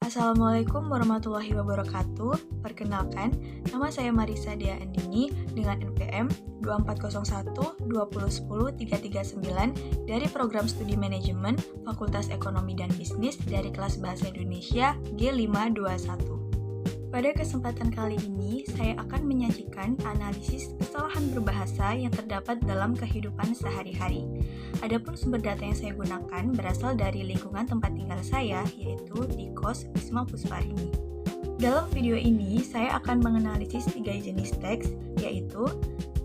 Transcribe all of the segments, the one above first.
Assalamualaikum warahmatullahi wabarakatuh. Perkenalkan, nama saya Marisa Dea Andini dengan NPM 2401 2010 339 dari Program Studi Manajemen Fakultas Ekonomi dan Bisnis dari kelas Bahasa Indonesia G521. Pada kesempatan kali ini, saya akan menyajikan analisis kesalahan berbahasa yang terdapat dalam kehidupan sehari-hari. Adapun sumber data yang saya gunakan berasal dari lingkungan tempat tinggal saya, yaitu di kos Wisma Pusparini. Dalam video ini, saya akan menganalisis 3 jenis teks, yaitu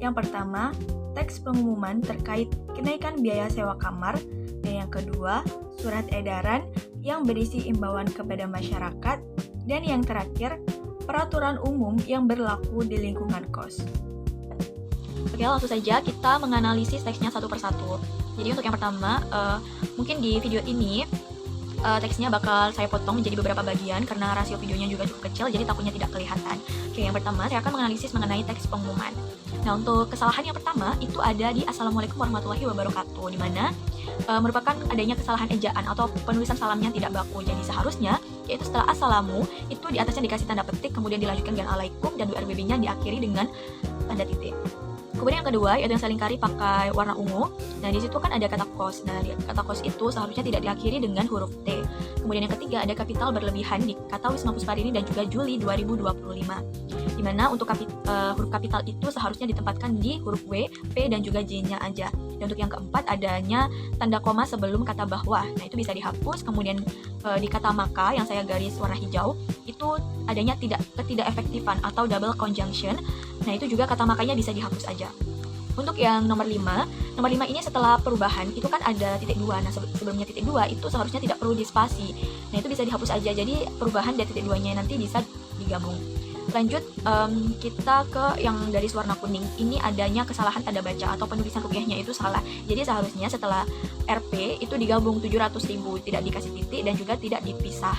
yang pertama, teks pengumuman terkait kenaikan biaya sewa kamar, dan yang kedua, surat edaran yang berisi imbauan kepada masyarakat, dan yang terakhir, peraturan umum yang berlaku di lingkungan kos. Oke, langsung saja kita menganalisis teksnya satu persatu. Jadi untuk yang pertama, mungkin di video ini teksnya bakal saya potong menjadi beberapa bagian karena rasio videonya juga cukup kecil, jadi takutnya tidak kelihatan. Oke, yang pertama saya akan menganalisis mengenai teks pengumuman. Nah, untuk kesalahan yang pertama itu ada di Assalamualaikum warahmatullahi wabarakatuh, di mana merupakan adanya kesalahan ejaan atau penulisan salamnya tidak baku. Jadi seharusnya yaitu setelah assalamu itu di atasnya dikasih tanda petik, kemudian dilanjutkan dengan alaikum dan WRBB-nya diakhiri dengan tanda titik. Kemudian yang kedua yaitu yang saya lingkari pakai warna ungu. Nah, di situ kan ada kata kos. Nah, di kata kos itu seharusnya tidak diakhiri dengan huruf T. Kemudian yang ketiga ada kapital berlebihan di kata Wisma Pusparini dan juga Juli 2025. Di mana untuk huruf kapital itu seharusnya ditempatkan di huruf W, P dan juga J-nya aja. Dan untuk yang keempat adanya tanda koma sebelum kata bahwa. Nah, itu bisa dihapus. Kemudian di kata maka yang saya garis warna hijau itu adanya ketidak efektifan atau double conjunction. Nah, itu juga kata makanya bisa dihapus aja. Untuk yang nomor 5 ini setelah perubahan itu kan ada titik 2. Nah, sebelumnya titik 2 itu seharusnya tidak perlu dispasi. Nah, itu bisa dihapus aja. Jadi perubahan dari titik 2-nya nanti bisa digabung. Lanjut, kita ke yang garis warna kuning. Ini adanya kesalahan tanda baca atau penulisan rupiahnya itu salah. Jadi seharusnya setelah RP itu digabung 700.000, tidak dikasih titik dan juga tidak dipisah.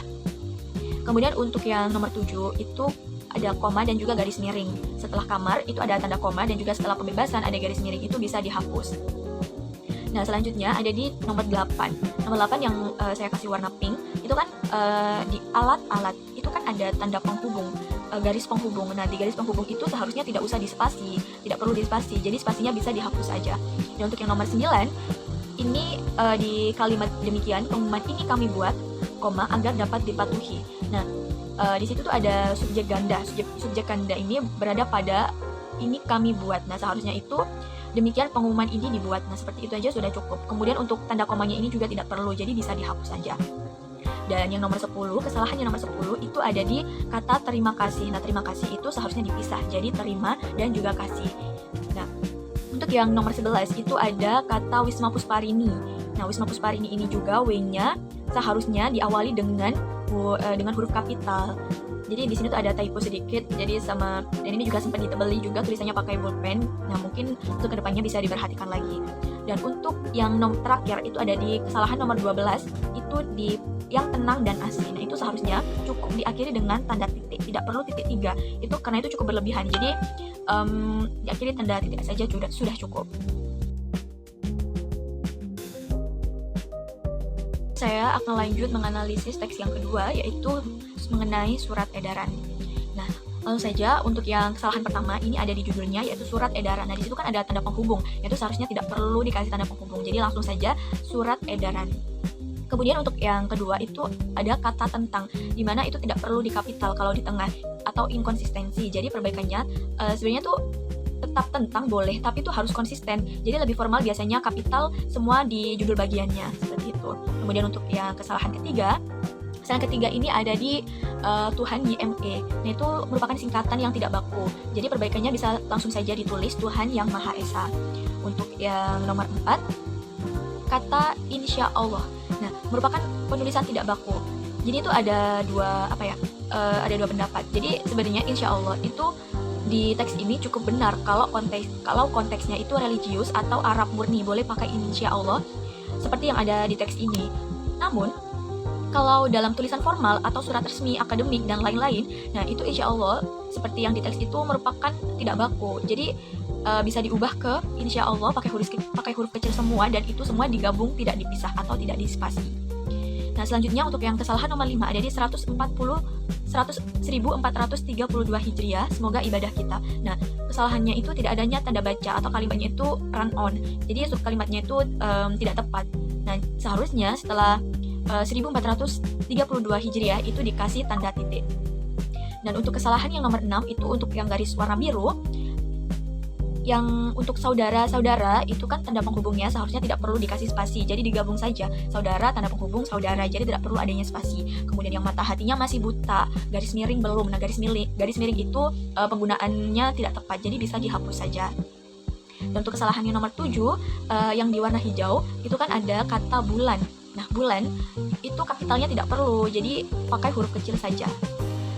Kemudian untuk yang nomor 7 itu ada koma dan juga garis miring. Setelah kamar itu ada tanda koma dan juga setelah pembebasan ada garis miring, itu bisa dihapus. Nah, selanjutnya ada di nomor 8. Nomor 8 yang saya kasih warna pink, itu kan di alat-alat, itu kan ada tanda penghubung, garis penghubung. Nah, di garis penghubung itu seharusnya tidak usah dispasi, tidak perlu dispasi, jadi spasinya bisa dihapus saja. Dan untuk yang nomor 9, ini di kalimat demikian, pengumuman ini kami buat, koma, agar dapat dipatuhi. Nah, di situ tuh ada subjek ganda. Subjek ganda ini berada pada ini kami buat. Nah, seharusnya itu demikian pengumuman ini dibuat. Nah, seperti itu aja sudah cukup. Kemudian untuk tanda komanya ini juga tidak perlu, jadi bisa dihapus saja. Dan yang nomor 10, kesalahan yang nomor 10 itu ada di kata terima kasih. Nah, terima kasih itu seharusnya dipisah, jadi terima dan juga kasih. Nah, untuk yang nomor 11 itu ada kata Wisma Pusparini. Nah, Wisma Pusparini ini juga W-nya seharusnya diawali dengan huruf kapital. Jadi di sini tuh ada typo sedikit. Jadi dan ini juga sempat ditebeli juga tulisannya pakai bolpen. Nah, mungkin untuk kedepannya bisa diperhatikan lagi. Dan untuk yang terakhir itu ada di kesalahan nomor 12 itu di yang tenang dan asli. Nah, itu seharusnya cukup diakhiri dengan tanda titik, tidak perlu titik 3. Itu karena itu cukup berlebihan. Jadi diakhiri tanda titik saja sudah cukup. Saya akan lanjut menganalisis teks yang kedua, yaitu mengenai surat edaran. Nah, langsung saja untuk yang kesalahan pertama, ini ada di judulnya, yaitu surat edaran. Nah, di situ kan ada tanda penghubung, yaitu seharusnya tidak perlu dikasih tanda penghubung. Jadi langsung saja surat edaran. Kemudian untuk yang kedua itu ada kata tentang, di mana itu tidak perlu dikapital kalau di tengah, atau inkonsistensi. Jadi perbaikannya sebenarnya tuh tetap tentang boleh, tapi itu harus konsisten. Jadi lebih formal biasanya kapital semua di judul bagiannya, seperti itu. Kemudian untuk yang kesalahan ketiga ini ada di Tuhan YME. Nah, itu merupakan singkatan yang tidak baku. Jadi perbaikannya bisa langsung saja ditulis Tuhan yang Maha Esa. Untuk yang nomor 4, kata insya Allah. Nah, merupakan penulisan tidak baku. Jadi itu ada dua pendapat. Jadi sebenarnya insya Allah itu di teks ini cukup benar kalau konteksnya itu religius atau Arab murni, boleh pakai insya Allah seperti yang ada di teks ini. Namun kalau dalam tulisan formal atau surat resmi akademik dan lain-lain, nah itu insya Allah seperti yang di teks itu merupakan tidak baku. Jadi bisa diubah ke insya Allah pakai huruf kecil semua, dan itu semua digabung, tidak dipisah atau tidak dispasi. Nah, selanjutnya untuk yang kesalahan nomor 5 ada di 1432 Hijriah, semoga ibadah kita. Nah, kesalahannya itu tidak adanya tanda baca atau kalimatnya itu run on. Jadi kalimatnya itu tidak tepat. Nah, seharusnya setelah 1432 Hijriah itu dikasih tanda titik. Dan untuk kesalahan yang nomor 6 itu untuk yang garis warna biru, yang untuk saudara-saudara itu kan tanda penghubungnya seharusnya tidak perlu dikasih spasi, jadi digabung saja saudara tanda penghubung saudara, jadi tidak perlu adanya spasi. Kemudian yang mata hatinya masih buta, garis miring belum. Nah, garis miring itu penggunaannya tidak tepat, jadi bisa dihapus saja. Dan untuk kesalahan yang nomor 7 yang di warna hijau itu kan ada kata bulan. Nah, bulan itu kapitalnya tidak perlu, jadi pakai huruf kecil saja.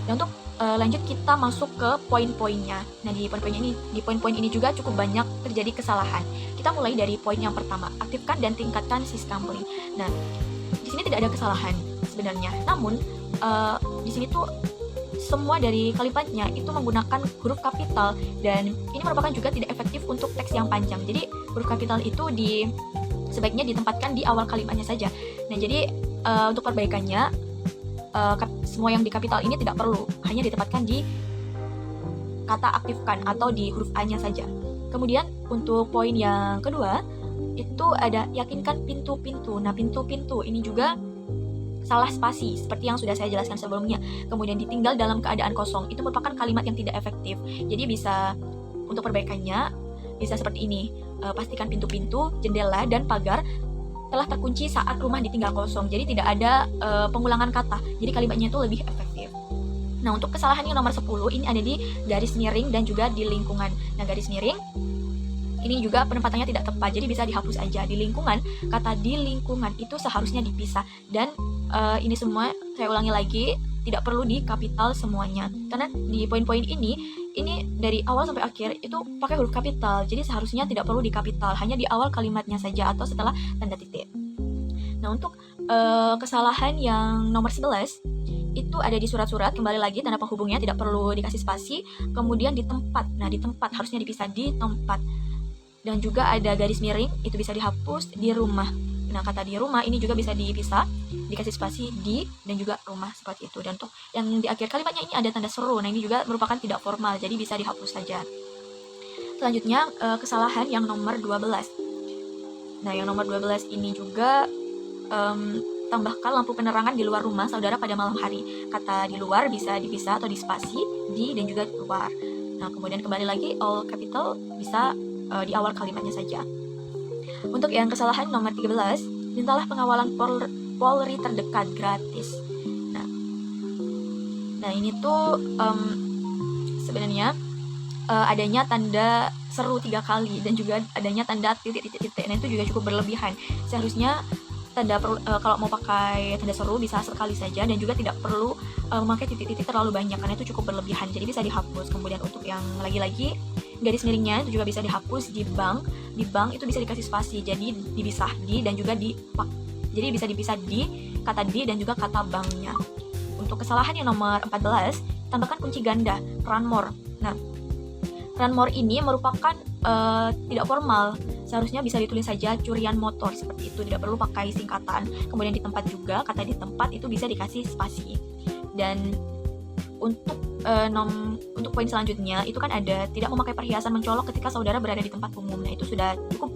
Dan untuk lanjut kita masuk ke poin-poinnya. Nah, di poin-poin ini juga cukup banyak terjadi kesalahan. Kita mulai dari poin yang pertama, aktifkan dan tingkatkan Syscambly. Nah, di sini tidak ada kesalahan sebenarnya. Namun di sini tuh semua dari kalimatnya itu menggunakan huruf kapital, dan ini merupakan juga tidak efektif untuk teks yang panjang. Jadi huruf kapital itu sebaiknya ditempatkan di awal kalimatnya saja. Nah, jadi untuk perbaikannya semua yang di kapital ini tidak perlu, hanya ditempatkan di kata aktifkan atau di huruf A-nya saja. Kemudian untuk poin yang kedua itu ada yakinkan pintu-pintu. Nah, pintu-pintu ini juga salah spasi seperti yang sudah saya jelaskan sebelumnya. Kemudian ditinggal dalam keadaan kosong, itu merupakan kalimat yang tidak efektif. Jadi bisa untuk perbaikannya bisa seperti ini. Pastikan pintu-pintu, jendela dan pagar telah terkunci saat rumah ditinggal kosong. Jadi tidak ada pengulangan kata. Jadi kalimatnya itu lebih efektif. Nah, untuk kesalahan yang nomor 10 ini ada di garis miring dan juga di lingkungan. Nah, garis miring ini juga penempatannya tidak tepat. Jadi bisa dihapus aja. Di lingkungan, kata di lingkungan itu seharusnya dipisah. Dan ini semua saya ulangi lagi, tidak perlu di kapital semuanya. Karena di poin-poin ini dari awal sampai akhir itu pakai huruf kapital, jadi seharusnya tidak perlu di kapital, hanya di awal kalimatnya saja atau setelah tanda titik. Nah, untuk kesalahan yang nomor 11 itu ada di surat-surat, kembali lagi tanda penghubungnya tidak perlu dikasih spasi. Kemudian di tempat, nah di tempat harusnya dipisah di tempat. Dan juga ada garis miring, itu bisa dihapus di rumah. Nah, kata di rumah ini juga bisa dipisah, dikasih spasi di dan juga rumah seperti itu. Dan untuk yang di akhir kalimatnya ini ada tanda seru. Nah, ini juga merupakan tidak formal, jadi bisa dihapus saja. Selanjutnya kesalahan yang nomor 12. Nah, yang nomor 12 ini juga tambahkan lampu penerangan di luar rumah saudara pada malam hari. Kata di luar bisa dipisah atau dispasi di dan juga luar. Nah, kemudian kembali lagi all capital bisa di awal kalimatnya saja. Untuk yang kesalahan nomor 13, mintalah pengawalan Polri terdekat gratis. Nah ini tuh sebenarnya adanya tanda seru 3 kali dan juga adanya tanda titik-titik. Nah, itu juga cukup berlebihan. Seharusnya kalau mau pakai tanda seru bisa sekali saja, dan juga tidak perlu memakai titik-titik terlalu banyak karena itu cukup berlebihan, jadi bisa dihapus. Kemudian untuk yang lagi-lagi garis miringnya itu juga bisa dihapus. Di bank itu bisa dikasih spasi, jadi dipisah di dan juga di pak, jadi bisa dipisah di kata di dan juga kata banknya. Untuk kesalahan yang nomor 14, tambahkan kunci ganda run more. Nah, run more ini merupakan tidak formal, seharusnya bisa ditulis saja curian motor seperti itu, tidak perlu pakai singkatan. Kemudian di tempat juga, kata di tempat itu bisa dikasih spasi. Dan untuk poin selanjutnya itu kan ada tidak memakai perhiasan mencolok ketika saudara berada di tempat umum. Nah, itu sudah cukup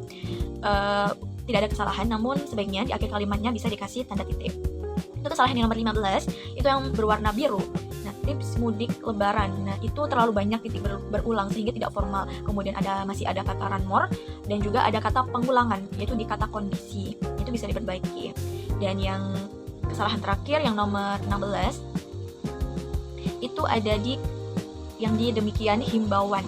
tidak ada kesalahan, namun sebaiknya di akhir kalimatnya bisa dikasih tanda titik. Itu kesalahan yang nomor 15, itu yang berwarna biru. Nah, tips mudik lebaran. Nah, itu terlalu banyak titik berulang sehingga tidak formal. Kemudian masih ada kata run more dan juga ada kata pengulangan, yaitu di kata kondisi. Itu bisa diperbaiki. Dan yang kesalahan terakhir yang nomor 16 itu ada yang di demikian himbauan.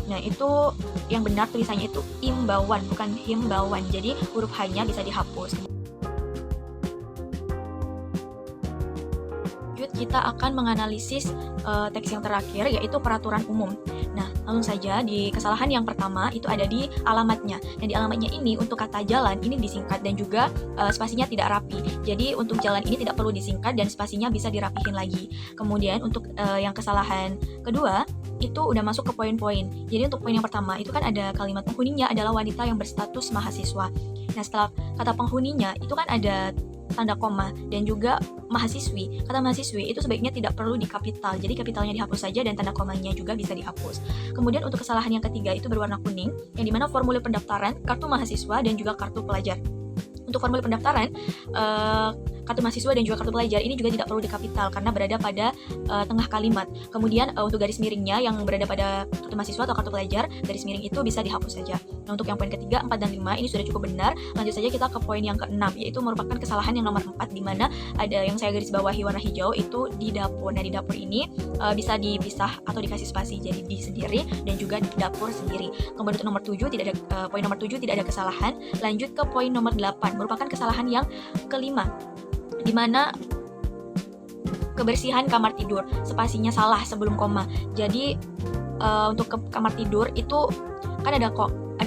Nah, itu yang benar tulisannya itu imbauan, bukan himbauan. Jadi huruf H-nya bisa dihapus. Kita akan menganalisis teks yang terakhir, yaitu peraturan umum. Nah, langsung saja di kesalahan yang pertama itu ada di alamatnya. Dan di alamatnya ini untuk kata jalan ini disingkat dan juga spasinya tidak rapi. Jadi untuk jalan ini tidak perlu disingkat dan spasinya bisa dirapihin lagi. Kemudian untuk yang kesalahan kedua itu udah masuk ke poin-poin. Jadi untuk poin yang pertama itu kan ada kalimat penghuninya adalah wanita yang berstatus mahasiswa. Nah, setelah kata penghuninya itu kan ada tanda koma, dan juga mahasiswi. Kata mahasiswi itu sebaiknya tidak perlu dikapital, jadi kapitalnya dihapus saja dan tanda komanya juga bisa dihapus. Kemudian untuk kesalahan yang ketiga itu berwarna kuning, yang dimana formulir pendaftaran, kartu mahasiswa, dan juga kartu pelajar. Untuk formulir pendaftaran, kartu mahasiswa dan juga kartu pelajar ini juga tidak perlu dikapital karena berada pada tengah kalimat. Kemudian untuk garis miringnya yang berada pada kartu mahasiswa atau kartu pelajar, garis miring itu bisa dihapus saja. Nah, untuk yang poin ketiga, 4 dan 5 ini sudah cukup benar. Lanjut saja kita ke poin yang ke-6, yaitu merupakan kesalahan yang nomor 4, di mana ada yang saya garis bawahi warna hijau itu di dapur. Nah, di dapur ini bisa dipisah atau dikasih spasi jadi di sendiri dan juga di dapur sendiri. Kemudian untuk nomor 7 tidak ada poin nomor 7 tidak ada kesalahan. Lanjut ke poin nomor 8, merupakan kesalahan yang kelima, di mana kebersihan kamar tidur, spasinya salah sebelum koma. Jadi untuk ke kamar tidur itu kan ada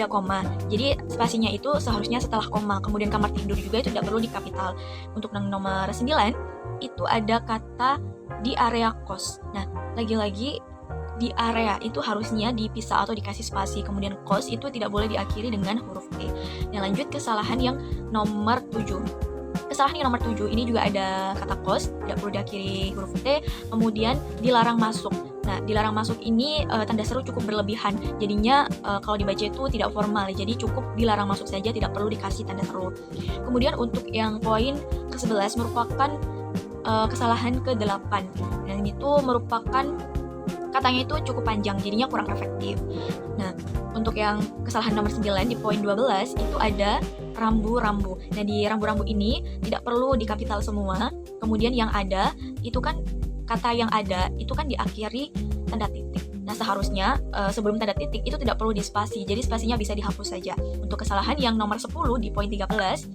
koma. Jadi spasinya itu seharusnya setelah koma. Kemudian kamar tidur juga itu tidak perlu dikapital. Untuk nomor 9 itu ada kata di area kos. Nah, lagi-lagi di area itu harusnya dipisah atau dikasih spasi. Kemudian kos itu tidak boleh diakhiri dengan huruf T. Nah, lanjut kesalahan yang nomor 7. Kesalahan yang nomor 7 ini juga ada kata kos, tidak perlu diakhiri huruf T. Kemudian dilarang masuk. Nah, dilarang masuk ini tanda seru cukup berlebihan. Jadinya kalau dibaca itu tidak formal. Jadi cukup dilarang masuk saja, tidak perlu dikasih tanda seru. Kemudian untuk yang poin ke-11 merupakan kesalahan ke-8. Dan itu merupakan katanya itu cukup panjang, jadinya kurang efektif. Nah, untuk yang kesalahan nomor 9 di poin 12 itu ada rambu-rambu. Nah, di rambu-rambu ini tidak perlu dikapital semua. Kemudian yang ada itu kan kata yang ada itu kan diakhiri tanda titik. Nah, seharusnya sebelum tanda titik itu tidak perlu dispasi. Jadi spasinya bisa dihapus saja. Untuk kesalahan yang nomor 10 di poin 13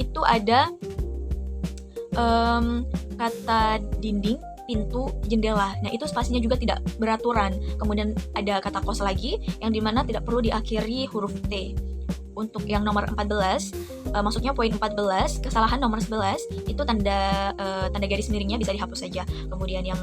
itu ada kata dinding, pintu, jendela. Nah, itu spasinya juga tidak beraturan. Kemudian ada kata kos lagi yang dimana tidak perlu diakhiri huruf T. Untuk yang nomor 14, maksudnya poin 14, kesalahan nomor 11 itu tanda garis miringnya bisa dihapus saja. Kemudian yang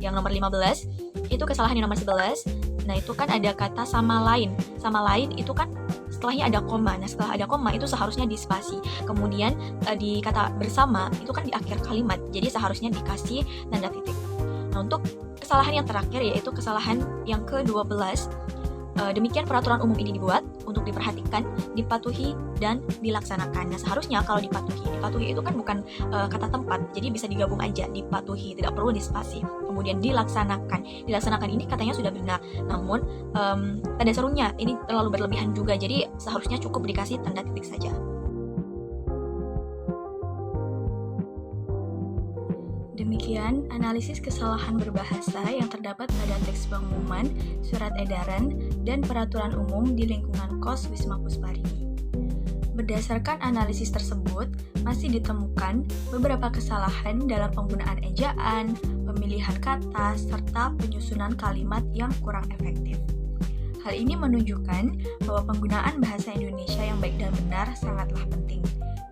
nomor 15 itu kesalahan yang nomor 11. Nah, itu kan ada kata sama lain. Sama lain itu kan setelahnya ada koma. Nah, setelah ada koma itu seharusnya dispasi. Kemudian di kata bersama itu kan di akhir kalimat. Jadi seharusnya dikasih tanda titik. Nah, untuk kesalahan yang terakhir yaitu kesalahan yang ke-12. Demikian peraturan umum ini dibuat untuk diperhatikan, dipatuhi, dan dilaksanakan. Nah, seharusnya kalau dipatuhi itu kan bukan kata tempat, jadi bisa digabung aja, dipatuhi, tidak perlu dispasi. Kemudian dilaksanakan ini katanya sudah benar, namun tanda serunya ini terlalu berlebihan juga, jadi seharusnya cukup dikasih tanda titik saja. Demikian analisis kesalahan berbahasa yang terdapat pada teks pengumuman, surat edaran, dan peraturan umum di lingkungan KOS Wisma Pusparini. Berdasarkan analisis tersebut, masih ditemukan beberapa kesalahan dalam penggunaan ejaan, pemilihan kata, serta penyusunan kalimat yang kurang efektif. Hal ini menunjukkan bahwa penggunaan bahasa Indonesia yang baik dan benar sangatlah penting,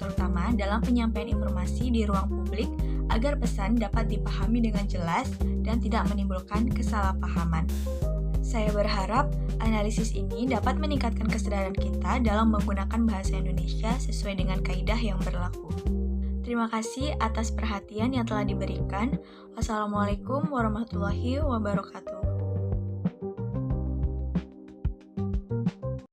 terutama dalam penyampaian informasi di ruang publik agar pesan dapat dipahami dengan jelas dan tidak menimbulkan kesalahpahaman. Saya berharap analisis ini dapat meningkatkan kesadaran kita dalam menggunakan bahasa Indonesia sesuai dengan kaidah yang berlaku. Terima kasih atas perhatian yang telah diberikan. Wassalamualaikum warahmatullahi wabarakatuh.